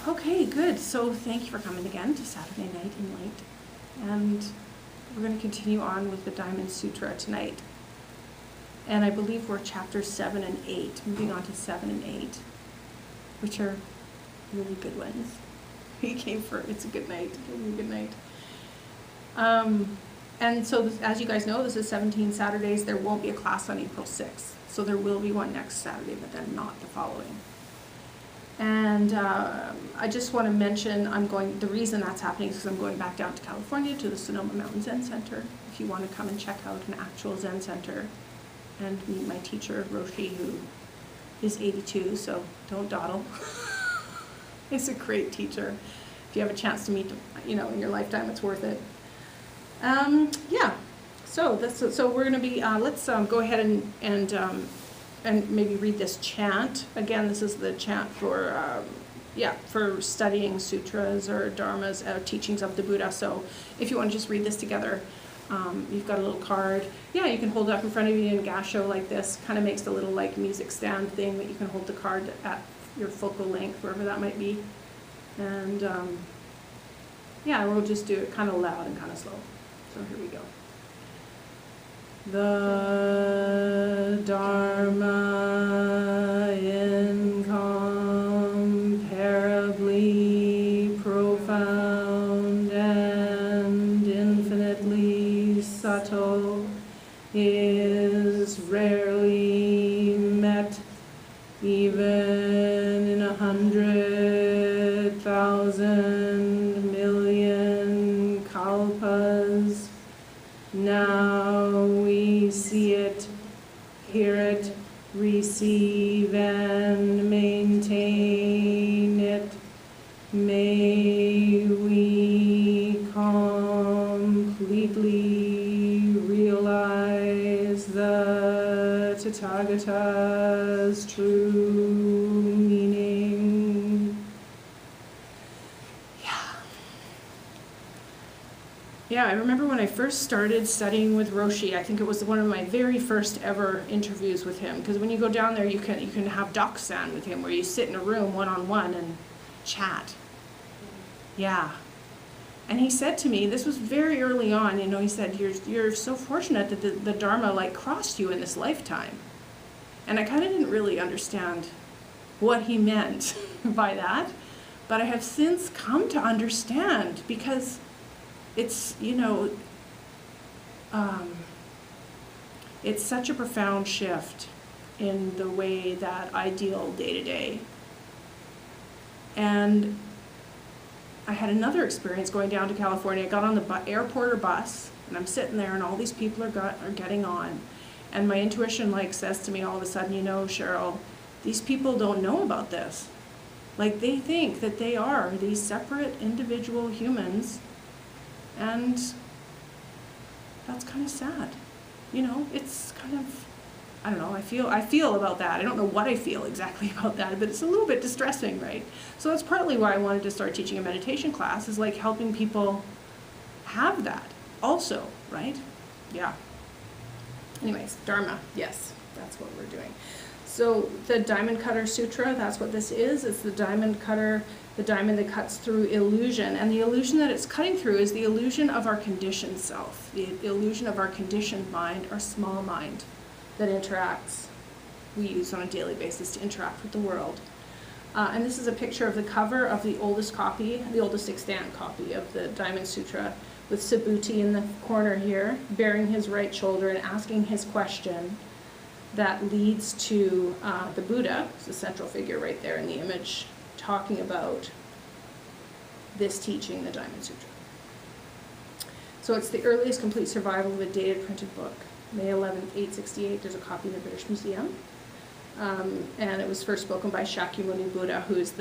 Okay, good. So thank you for coming again to Saturday Night Enlight. And we're going to continue on with the Diamond Sutra tonight. And I believe we're chapters 7 and 8, moving on to 7 and 8, which are really good ones. He came for It's a Good Night. Really good night. And so this, as you guys know, this is 17 Saturdays. There won't be a class on April 6th. So there will be one next Saturday, but then not the following. And I just want to mention, the reason that's happening is because I'm going back down to California to the Sonoma Mountain Zen Center. If you want to come and check out an actual Zen center and meet my teacher, Roshi, who is 82, so don't dawdle. He's a great teacher. If you have a chance to meet, in your lifetime, it's worth it. Yeah. So we're going to be, let's go ahead and maybe read this chant. Again, this is the chant for studying sutras or dharmas, teachings of the Buddha. So if you want to just read this together, you've got a little card. Yeah, you can hold it up in front of you in gassho like this. Kind of makes a little like music stand thing that you can hold the card at your focal length, wherever that might be. And we'll just do it kind of loud and kind of slow. So here we go. The Dharma incomparably profound and infinitely subtle is rarely met even in 100,000 million kalpas. Now we see it, hear it, receive and maintain it. May we completely realize the Tathagata's true meaning. Yeah, I remember when I first started studying with Roshi, I think it was one of my very first ever interviews with him, because when you go down there, you can have Dokusan with him, where you sit in a room one-on-one and chat. Yeah. And he said to me, this was very early on, he said, you're so fortunate that the Dharma crossed you in this lifetime. And I kind of didn't really understand what he meant by that, but I have since come to understand, because it's, it's such a profound shift in the way that I deal day to day. And I had another experience going down to California. I got on the airport or bus, and I'm sitting there, and all these people are getting on. And my intuition says to me all of a sudden, Cheryl, these people don't know about this. They think that they are these separate individual humans. And that's kind of sad. It's kind of, I don't know, I feel about that. I don't know what I feel exactly about that, but it's a little bit distressing, right? So that's partly why I wanted to start teaching a meditation class, is helping people have that also, right? Yeah. Anyways, Dharma, yes, that's what we're doing. So the Diamond Cutter Sutra, that's what this is. It's the diamond cutter, the diamond that cuts through illusion. And the illusion that it's cutting through is the illusion of our conditioned self, the illusion of our conditioned mind, our small mind that we use on a daily basis to interact with the world. And this is a picture of the cover of the oldest extant copy of the Diamond Sutra, with Subhuti in the corner here, bearing his right shoulder and asking his question that leads to the Buddha, who's the central figure right there in the image, talking about this teaching, the Diamond Sutra. So it's the earliest complete survival of a dated printed book. May 11th, 868, there's a copy in the British Museum. And it was first spoken by Shakyamuni Buddha, who is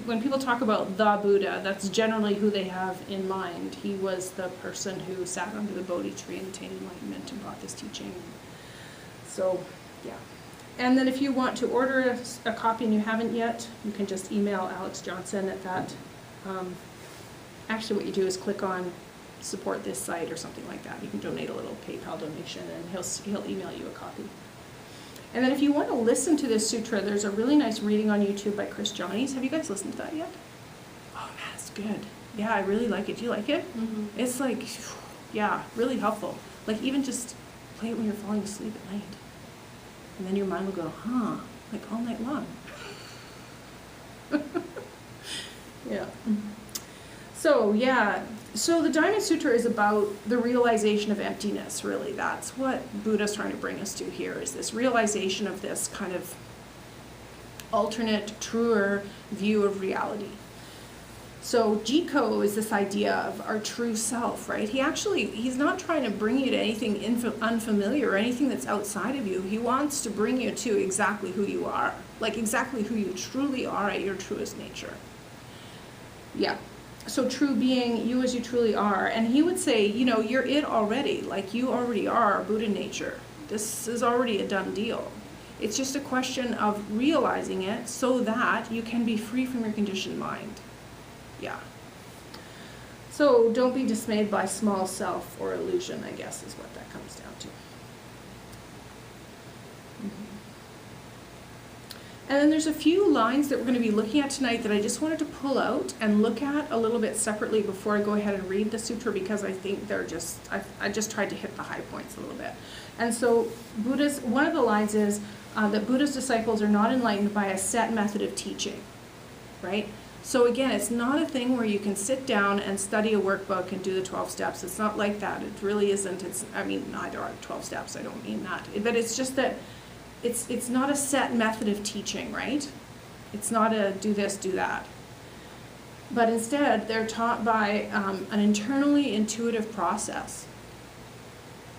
when people talk about the Buddha, that's generally who they have in mind. He was the person who sat under the Bodhi tree and attained enlightenment and brought this teaching. So, yeah. And then if you want to order a copy and you haven't yet, you can just email Alex Johnson at that. Actually, what you do is click on support this site or something like that. You can donate a little PayPal donation, and he'll email you a copy. And then if you want to listen to this sutra, there's a really nice reading on YouTube by Chris Johnnies. Have you guys listened to that yet? it's good. Yeah, I really like it. Do you like it? Mm-hmm. It's like, yeah, really helpful. Like even just play it when you're falling asleep at night. And then your mind will go, huh, like all night long. Yeah. So, yeah. So the Diamond Sutra is about the realization of emptiness, really. That's what Buddha's trying to bring us to here, is this realization of this kind of alternate, truer view of reality. So Jiko is this idea of our true self, right? He's not trying to bring you to anything unfamiliar or anything that's outside of you. He wants to bring you to exactly who you are, like exactly who you truly are at your truest nature. Yeah. So true being you as you truly are. And he would say, you know, you're it already, like you already are Buddha nature. This is already a done deal. It's just a question of realizing it so that you can be free from your conditioned mind. Yeah. So don't be dismayed by small self or illusion, I guess, is what that comes down to. And then there's a few lines that we're going to be looking at tonight that I just wanted to pull out and look at a little bit separately before I go ahead and read the sutra, because I think they're just, I just tried to hit the high points a little bit. And so one of the lines is that Buddha's disciples are not enlightened by a set method of teaching, right? So again, it's not a thing where you can sit down and study a workbook and do the 12 steps. It's not like that. It really isn't. I mean, neither are 12 steps. I don't mean that. But it's just that it's not a set method of teaching, right? It's not a do this, do that. But instead, they're taught by an internally intuitive process.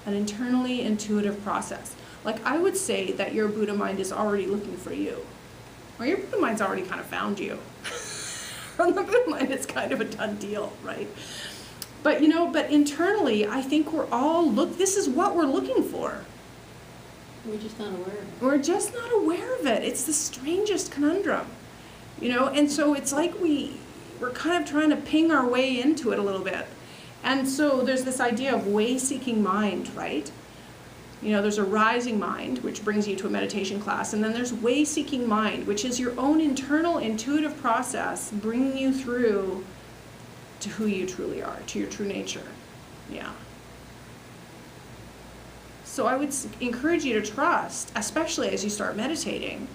An internally intuitive process. Like I would say that your Buddha mind is already looking for you. Or your Buddha mind's already kind of found you. On the Buddha mind, it's kind of a done deal, right? But you know, but internally, I think this is what we're looking for. We're just not aware of it. We're just not aware of it. It's the strangest conundrum, you know? And so it's like we're kind of trying to ping our way into it a little bit. And so there's this idea of way-seeking mind, right? You know, there's a rising mind, which brings you to a meditation class, and then there's way-seeking mind, which is your own internal intuitive process bringing you through to who you truly are, to your true nature. Yeah. So I would encourage you to trust, especially as you start meditating,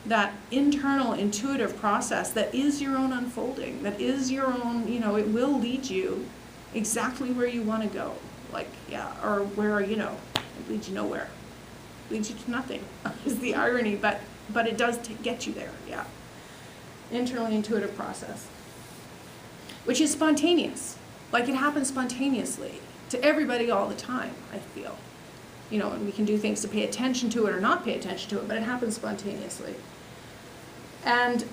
that internal intuitive process that is your own unfolding, that is your own, you know, it will lead you exactly where you want to go. Like, yeah, or where, you know, it leads you nowhere. It leads you to nothing, is the irony, but it does get you there, yeah. Internally intuitive process, which is spontaneous. Like it happens spontaneously to everybody all the time, I feel. You know, and we can do things to pay attention to it or not pay attention to it, but it happens spontaneously. And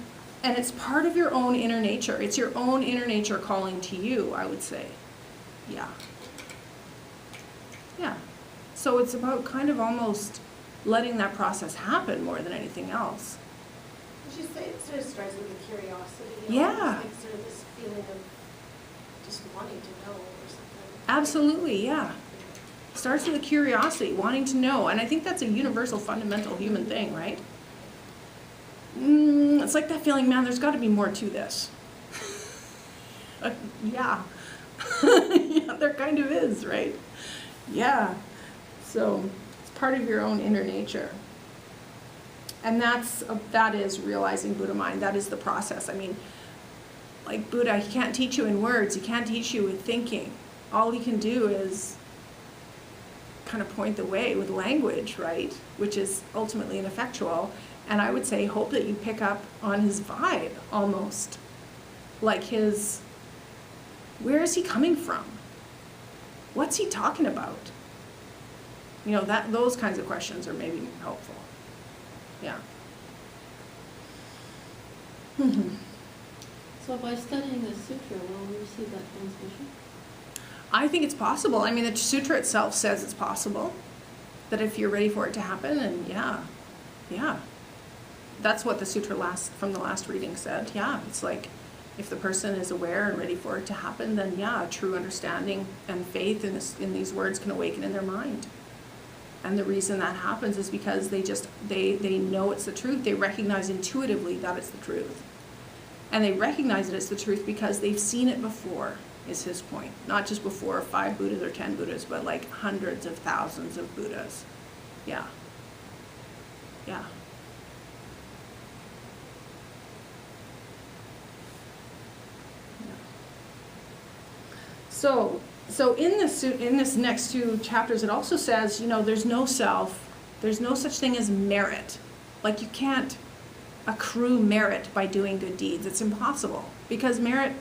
it's part of your own inner nature. It's your own inner nature calling to you, I would say. Yeah. Yeah. So it's about kind of almost letting that process happen more than anything else. Would you say it sort of starts with a curiosity? Yeah. Like sort of this feeling of just wanting to know or something? Absolutely, yeah. Starts with a curiosity, wanting to know. And I think that's a universal, fundamental human thing, right? It's like that feeling, man, there's got to be more to this. Yeah. Yeah, there kind of is, right? Yeah. So it's part of your own inner nature. And that is realizing Buddha mind. That is the process. I mean, like Buddha, he can't teach you in words. He can't teach you with thinking. All he can do is kind of point the way with language, right? Which is ultimately ineffectual. And I would say, hope that you pick up on his vibe almost. Like where is he coming from? What's he talking about? You know, those kinds of questions are maybe helpful. Yeah. So by studying the sutra, will we receive that transmission? I think it's possible. I mean, the sutra itself says it's possible. That if you're ready for it to happen, and yeah. That's what the sutra from the last reading said. Yeah, it's like, if the person is aware and ready for it to happen, then yeah, true understanding and faith in these words can awaken in their mind. And the reason that happens is because they know it's the truth. They recognize intuitively that it's the truth. And they recognize that it's the truth because they've seen it before, is his point. Not just before 5 Buddhas or 10 Buddhas, but like hundreds of thousands of Buddhas. Yeah. Yeah. So in this next 2 chapters, it also says, there's no self, there's no such thing as merit. Like, you can't accrue merit by doing good deeds. It's impossible, because merit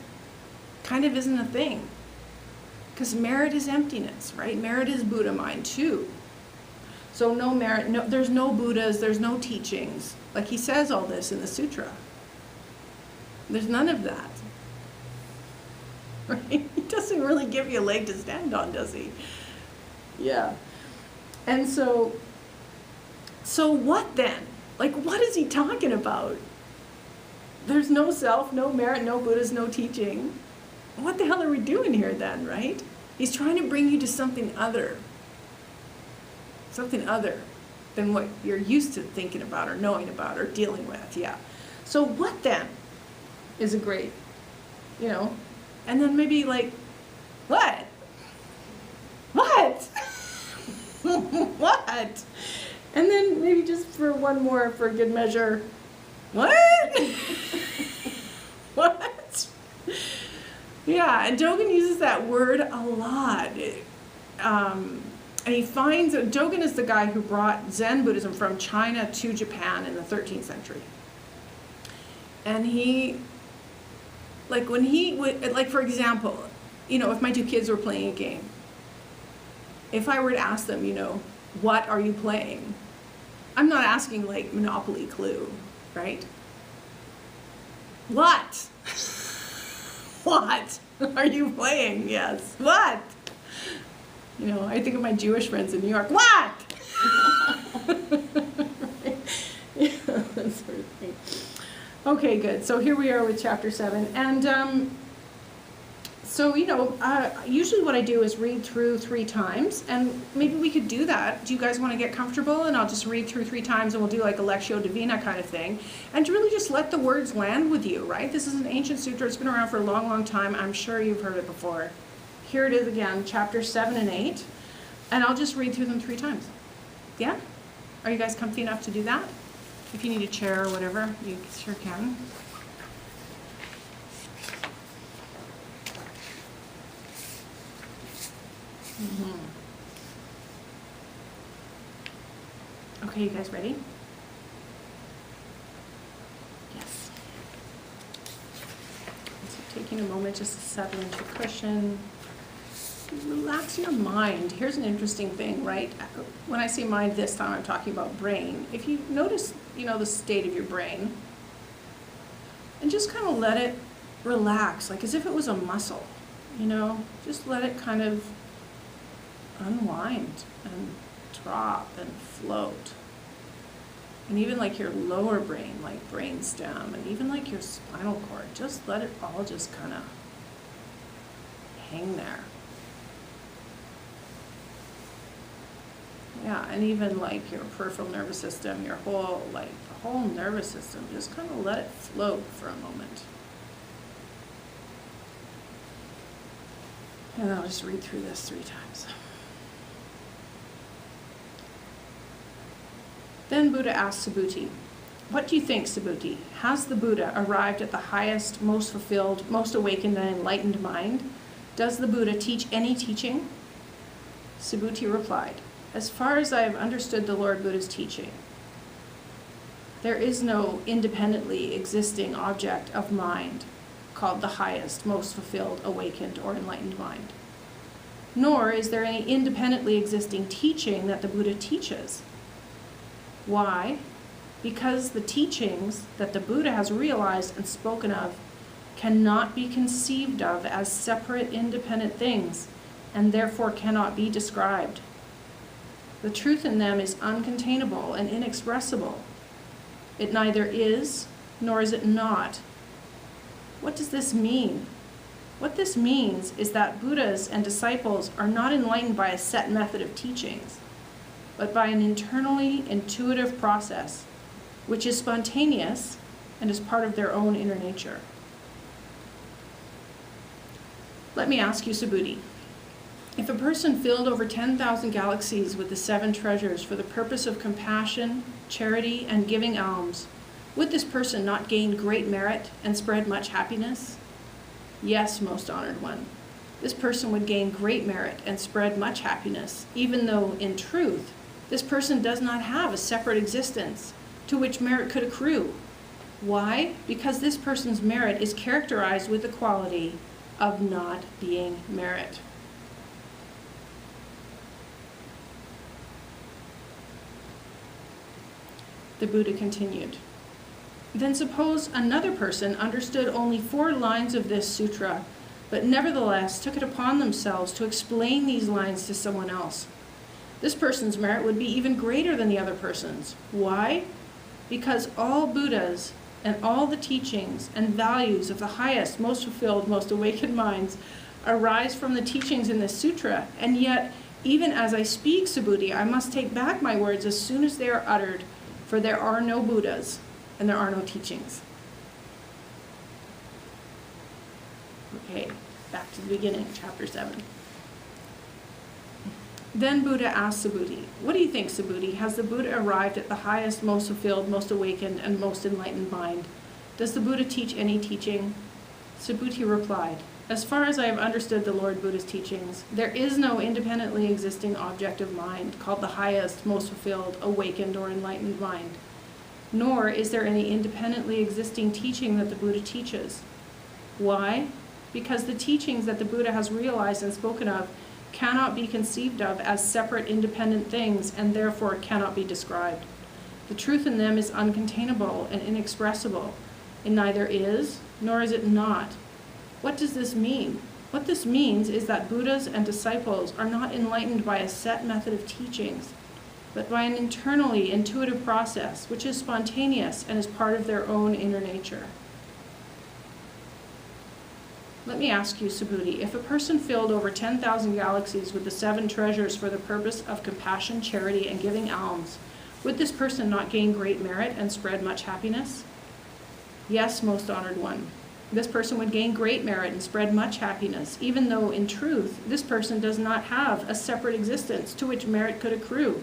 kind of isn't a thing. Because merit is emptiness, right? Merit is Buddha mind too. So no merit, there's no Buddhas, there's no teachings. Like, he says all this in the sutra. There's none of that. Right? He doesn't really give you a leg to stand on, does he? Yeah. And so what then? Like, what is he talking about? There's no self, no merit, no Buddhas, no teaching. What the hell are we doing here then, right? He's trying to bring you to something other than what you're used to thinking about or knowing about or dealing with, yeah. So what then is a great, and then maybe like, what? What? What? And then maybe just for one more, for good measure, what? What? Yeah, and Dogen uses that word a lot. And he finds that Dogen is the guy who brought Zen Buddhism from China to Japan in the 13th century. And he, like when he would, like for example, if my 2 kids were playing a game, if I were to ask them, what are you playing? I'm not asking like Monopoly Clue, right? What? What are you playing? Yes. What? I think of my Jewish friends in New York. What? Yeah, that sort of thing. Okay, good. So here we are with chapter 7. And so, usually what I do is read through 3 times. And maybe we could do that. Do you guys want to get comfortable? And I'll just read through 3 times and we'll do like a Lectio Divina kind of thing. And to really just let the words land with you, right? This is an ancient sutra. It's been around for a long, long time. I'm sure you've heard it before. Here it is again, chapters 7 and 8. And I'll just read through them 3 times. Yeah? Are you guys comfy enough to do that? If you need a chair or whatever, you sure can. Okay, you guys ready? Yes. So taking a moment just to settle into a cushion. Relax your mind. Here's an interesting thing, right? When I say mind this time, I'm talking about brain. If you notice, the state of your brain, and just kind of let it relax, like as if it was a muscle, just let it kind of unwind and drop and float. And even like your lower brain, like brainstem, and even like your spinal cord, just let it all just kind of hang there. Yeah, and even like your peripheral nervous system, your whole nervous system, just kind of let it float for a moment. And I'll just read through this 3 times. Then Buddha asked Subhuti, "What do you think, Subhuti? Has the Buddha arrived at the highest, most fulfilled, most awakened and enlightened mind? Does the Buddha teach any teaching?" Subhuti replied, "As far as I have understood the Lord Buddha's teaching, there is no independently existing object of mind called the highest, most fulfilled, awakened, or enlightened mind. Nor is there any independently existing teaching that the Buddha teaches. Why? Because the teachings that the Buddha has realized and spoken of cannot be conceived of as separate, independent things, and therefore cannot be described. The truth in them is uncontainable and inexpressible. It neither is, nor is it not. What does this mean? What this means is that Buddhas and disciples are not enlightened by a set method of teachings, but by an internally intuitive process, which is spontaneous and is part of their own inner nature. Let me ask you, Subhuti. If a person filled over 10,000 galaxies with the 7 treasures for the purpose of compassion, charity, and giving alms, would this person not gain great merit and spread much happiness? Yes, most honored one. This person would gain great merit and spread much happiness, even though, in truth, this person does not have a separate existence to which merit could accrue. Why? Because this person's merit is characterized with the quality of not being merit. The Buddha continued. Then suppose another person understood only 4 lines of this sutra, but nevertheless took it upon themselves to explain these lines to someone else. This person's merit would be even greater than the other person's. Why? Because all Buddhas and all the teachings and values of the highest, most fulfilled, most awakened minds arise from the teachings in this sutra, and yet, even as I speak, Subhuti, I must take back my words as soon as they are uttered, for there are no Buddhas and there are no teachings. Okay, back to the beginning, chapter 7. Then Buddha asked Subhuti, what do you think, Subhuti? Has the Buddha arrived at the highest, most fulfilled, most awakened, and most enlightened mind? Does the Buddha teach any teaching? Subhuti replied, as far as I have understood the Lord Buddha's teachings, there is no independently existing object of mind called the highest, most fulfilled, awakened, or enlightened mind. Nor is there any independently existing teaching that the Buddha teaches. Why? Because the teachings that the Buddha has realized and spoken of cannot be conceived of as separate independent things and therefore cannot be described. The truth in them is uncontainable and inexpressible. It neither is, nor is it not. What does this mean? What this means is that Buddhas and disciples are not enlightened by a set method of teachings, but by an internally intuitive process which is spontaneous and is part of their own inner nature. Let me ask you, Subhuti, if a person filled over 10,000 galaxies with the 7 treasures for the purpose of compassion, charity, and giving alms, would this person not gain great merit and spread much happiness? Yes, most honored one. This person would gain great merit and spread much happiness, even though, in truth, this person does not have a separate existence to which merit could accrue.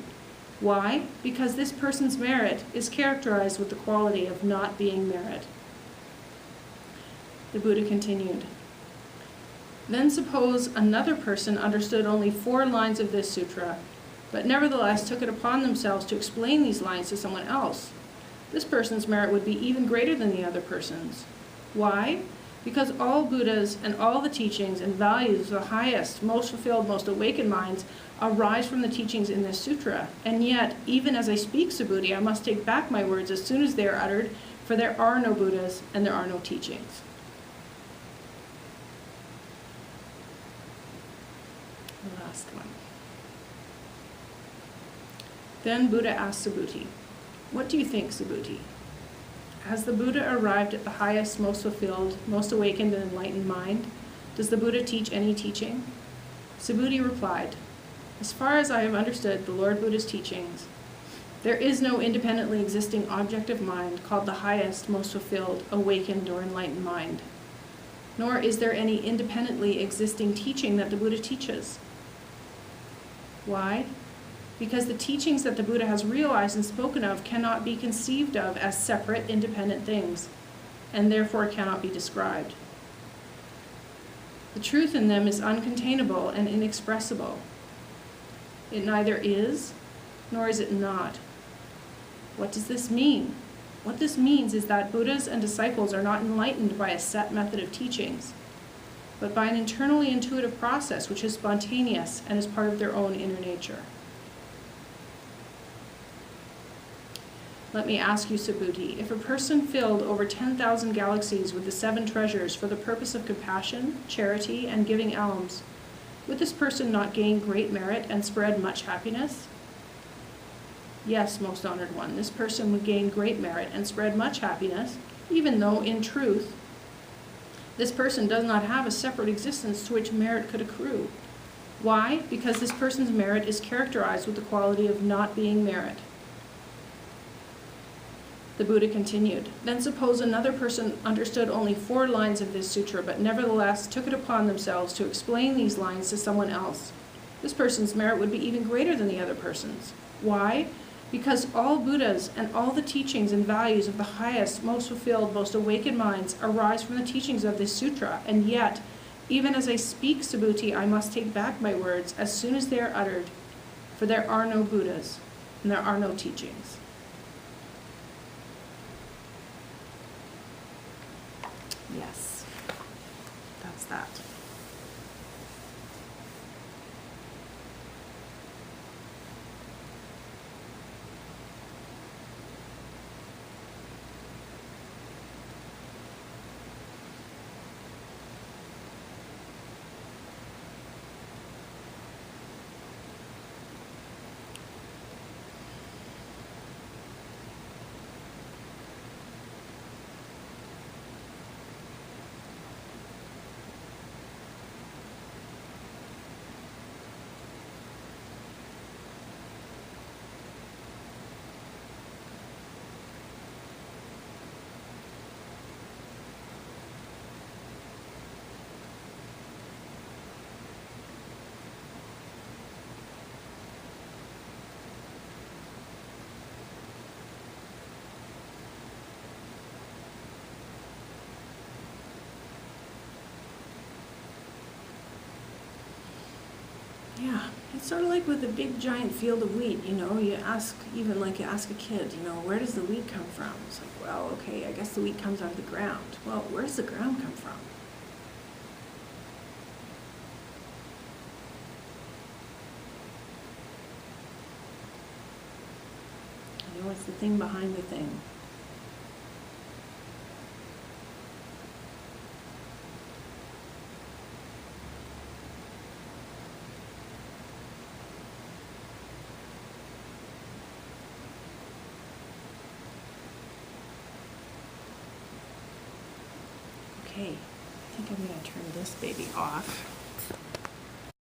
Why? Because this person's merit is characterized with the quality of not being merit. The Buddha continued. Then suppose another person understood only 4 lines of this sutra, but nevertheless took it upon themselves to explain these lines to someone else. This person's merit would be even greater than the other person's. Why? Because all Buddhas and all the teachings and values of the highest, most fulfilled, most awakened minds arise from the teachings in this sutra. And yet, even as I speak, Subhuti, I must take back my words as soon as they are uttered, for there are no Buddhas and there are no teachings. The last one. Then Buddha asked Subhuti, what do you think, Subhuti? Has the Buddha arrived at the highest, most fulfilled, most awakened, and enlightened mind? Does the Buddha teach any teaching? Subhuti replied, as far as I have understood the Lord Buddha's teachings, there is no independently existing object of mind called the highest, most fulfilled, awakened, or enlightened mind. Nor is there any independently existing teaching that the Buddha teaches. Why? Because the teachings that the Buddha has realized and spoken of cannot be conceived of as separate, independent things, and therefore cannot be described. The truth in them is uncontainable and inexpressible. It neither is, nor is it not. What does this mean? What this means is that Buddhas and disciples are not enlightened by a set method of teachings, but by an internally intuitive process which is spontaneous and is part of their own inner nature. Let me ask you, Subhuti, if a person filled over 10,000 galaxies with the 7 treasures for the purpose of compassion, charity, and giving alms, would this person not gain great merit and spread much happiness? Yes, most honored one, this person would gain great merit and spread much happiness, even though, in truth, this person does not have a separate existence to which merit could accrue. Why? Because this person's merit is characterized with the quality of not being merit. The Buddha continued, "Then suppose another person understood only 4 lines of this sutra, but nevertheless took it upon themselves to explain these lines to someone else. This person's merit would be even greater than the other person's. Why? Because all Buddhas and all the teachings and values of the highest, most fulfilled, most awakened minds arise from the teachings of this sutra, and yet, even as I speak Subhuti, I must take back my words as soon as they are uttered, for there are no Buddhas, and there are no teachings." Yes, that's that. Yeah, it's sort of like with a big giant field of wheat, you know, you ask a kid, you know, where does the wheat come from? It's like, well, okay, I guess the wheat comes out of the ground. Well, where does the ground come from? You know, it's the thing behind the thing. Okay, I think I'm going to turn this baby off.